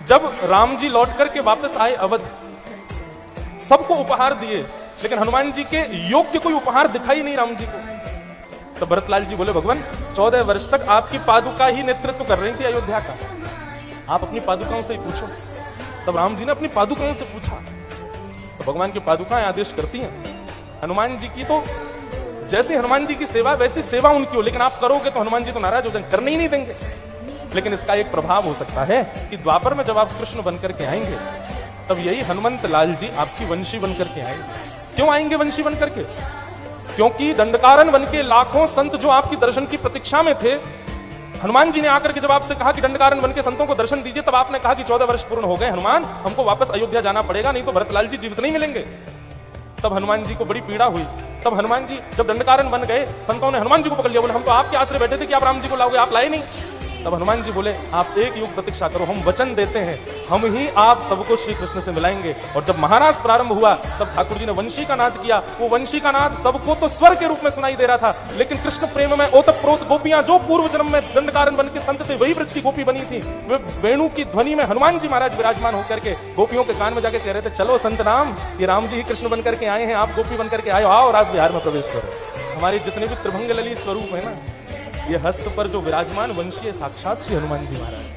जब राम जी लौट करके वापस आए अवध, सबको उपहार दिए, लेकिन हनुमान जी के योग्य कोई उपहार दिखाई नहीं राम जी को। तो भरतलाल जी बोले, भगवान 14 वर्ष तक आपकी पादुका ही नेतृत्व कर रही थी अयोध्या का, आप अपनी पादुकाओं से ही पूछो। तब राम जी ने अपनी पादुकाओं से पूछा, तो भगवान की पादुकाएं आदेश करती हैं हनुमान जी की, तो जैसे हनुमान जी की सेवा वैसी सेवा उनकी हो, लेकिन आप करोगे तो हनुमान जी तो नाराज हो जाएंगे, करने ही नहीं देंगे। लेकिन इसका एक प्रभाव हो सकता है कि द्वापर में जब आप कृष्ण बनकर के आएंगे, तब यही हनुमंत लाल जी आपकी वंशी बनकर के आएंगे। क्यों आएंगे वंशी बनकर के? क्योंकि दंडकारण्य वन के लाखों संत जो आपकी दर्शन की प्रतीक्षा में थे, हनुमान जी ने आकर के जब आपसे कहा कि दंडकारण्य वन के संतों को दर्शन दीजिए, तब आपने कहा कि 14 वर्ष पूर्ण हो गए हनुमान, हमको वापस अयोध्या जाना पड़ेगा, नहीं तो भरतलाल जी जीवित नहीं मिलेंगे। तब हनुमान जी को बड़ी पीड़ा हुई। तब हनुमान जी जब दंडकारण्य बन गए, संतों ने हनुमान जी को पकड़ लिया, बोले हम तो आपके आश्रय बैठे थे कि आप राम जी को लाओगे, आप लाए नहीं। तब हनुमान जी बोले, आप एक युग प्रतीक्षा करो, हम वचन देते हैं, हम ही आप सबको श्री कृष्ण से मिलाएंगे। और जब महाराज प्रारंभ हुआ, तब ठाकुर जी ने वंशी का नाद किया। वो वंशी का नाद सबको तो स्वर के रूप में सुनाई दे रहा था, लेकिन कृष्ण प्रेम में ओतप्रोत गोपियां जो पूर्व जन्म में दंडकारण्य वन के संत थे, वही ब्रज की गोपी बनी थी। वे वेणु की ध्वनि में हनुमान जी महाराज विराजमान होकर के गोपियों के कान में जाके कह रहे थे, चलो संत नाम, ये राम जी ही कृष्ण बनकर के आए हैं, आप गोपी बनकर के आए हो, आओ राज विहार में प्रवेश करो। हमारे जितने भी त्रिभंग ललित स्वरूप है ना, ये हस्त पर जो विराजमान वंशी है, साक्षात श्री हनुमान जी महाराज।